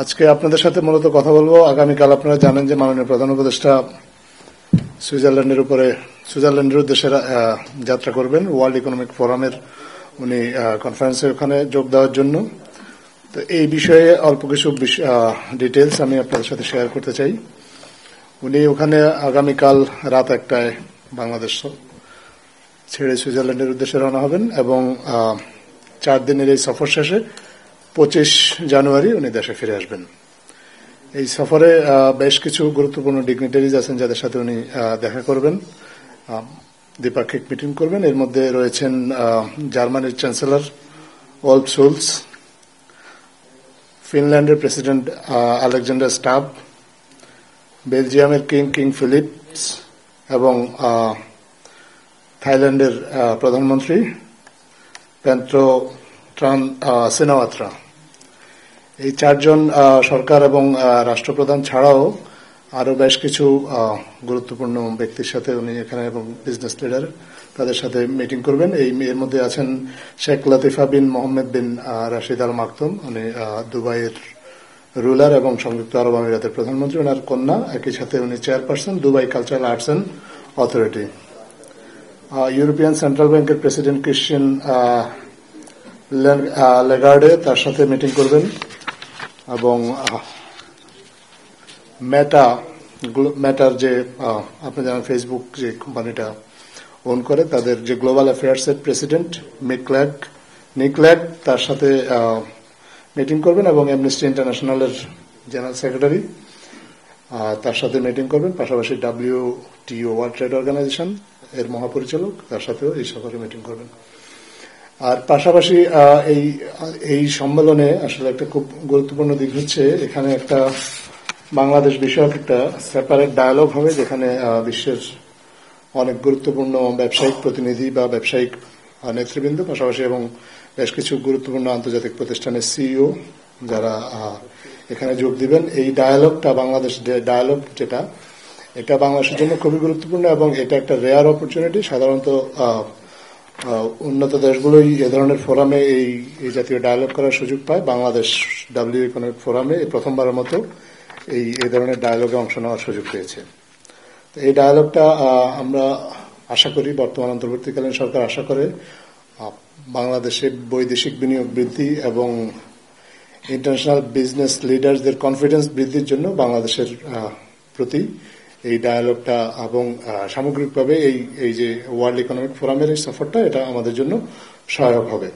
আজকে আপনাদের সাথে মূলত কথা বলবো। আগামীকাল আপনারা জানেন যে মাননীয় প্রধান উপদেষ্টা সুইজারল্যান্ডের উদ্দেশ্যে যাত্রা করবেন ওয়ার্ল্ড ইকোনমিক ফোরামের উনি কনফারেন্সে ওখানে যোগ দেওয়ার জন্য। তো এই বিষয়ে অল্প কিছু ডিটেলস আমি আপনাদের সাথে শেয়ার করতে চাই। উনি ওখানে আগামীকাল রাত 1টায় বাংলাদেশ ছেড়ে সুইজারল্যান্ডের উদ্দেশ্যে রওনা হবেন এবং 4 দিনের এই সফর শেষে 25 জানুয়ারি উনি দেশে ফিরে আসবেন। এই সফরে বেশ কিছু গুরুত্বপূর্ণ ডিগনিটারিজ আছেন যাদের সাথে উনি দেখা করবেন, দ্বিপাক্ষিক মিটিং করবেন। এর মধ্যে রয়েছেন জার্মানির চ্যান্সেলর ওলফ শোলস, ফিনল্যান্ডের প্রেসিডেন্ট আলেকজান্ডার স্টাব, বেলজিয়ামের কিং ফিলিপস এবং থাইল্যান্ডের প্রধানমন্ত্রী পেন্ট্রো সিনাওয়াত্রা। এই 4 জন সরকার এবং রাষ্ট্রপ্রধান ছাড়াও আরো বেশ কিছু গুরুত্বপূর্ণ ব্যক্তির সাথে উনি এখানে এবং বিজনেস লিডার তাদের সাথে মিটিং করবেন। এর মধ্যে আছেন শেখ লতিফা বিন মোহাম্মদ বিন রাশিদ আল মাকতুম, উনি দুবাইয়ের রুলার এবং সংযুক্ত আরব আমিরাতের প্রধানমন্ত্রী। ওনার কন্যা, একই সাথে উনি chairperson Dubai cultural arts and authority. European central ব্যাংকের প্রেসিডেন্ট ক্রিশ্চিয়ান লেগার্ডে তার সাথে মিটিং করবেন এবং মেটার যে আপনি জানেন ফেসবুক যে কোম্পানিটা ওন করে, তাদের যে গ্লোবাল অ্যাফেয়ার্স এর প্রেসিডেন্ট নিকল্যাগ তার সাথে মিটিং করবেন এবং অ্যামনেস্টি ইন্টারন্যাশনালের জেনারেল সেক্রেটারি তার সাথে মিটিং করবেন। পাশাপাশি WTO ওয়ার্ল্ড ট্রেড অর্গানাইজেশন এর মহাপরিচালক তার সাথেও এই সফরে মিটিং করবেন। আর পাশাপাশি এই সম্মেলনে আসলে একটা খুব গুরুত্বপূর্ণ দিক হচ্ছে এখানে একটা বাংলাদেশ বিষয়ক একটা সেপারেট ডায়ালগ হবে, যেখানে বিশ্বের অনেক গুরুত্বপূর্ণ ব্যবসায়িক প্রতিনিধি বা ব্যবসায়িক নেতৃবৃন্দ পাশাপাশি এবং বেশ কিছু গুরুত্বপূর্ণ আন্তর্জাতিক প্রতিষ্ঠানের সিইও যারা এখানে যোগ দিবেন। এই ডায়ালগটা বাংলাদেশ ডায়ালগ যেটা, এটা বাংলাদেশের জন্য খুবই গুরুত্বপূর্ণ এবং এটা একটা রেয়ার অপরচুনিটি। সাধারণত উন্নত দেশগুলোই এ ধরনের ফোরামে এই জাতীয় ডায়ালগ করার সুযোগ পায়। বাংলাদেশ ডাব্লিউ ইকোনমিক ফোরামে প্রথমবারের মতো এই ধরনের ডায়ালগে অংশ নেওয়ার সুযোগ পেয়েছে। এই ডায়ালগটা আমরা আশা করি বর্তমান অন্তর্বর্তীকালীন সরকার আশা করে বাংলাদেশে বৈদেশিক বিনিয়োগ বৃদ্ধি এবং ইন্টারন্যাশনাল বিজনেস লিডারদের কনফিডেন্স বৃদ্ধির জন্য বাংলাদেশের প্রতি এই ডায়ালগটা এবং সামগ্রিকভাবে এই যে ওয়ার্ল্ড ইকোনমিক ফোরামের এই সফরটা এটা আমাদের জন্য সহায়ক হবে।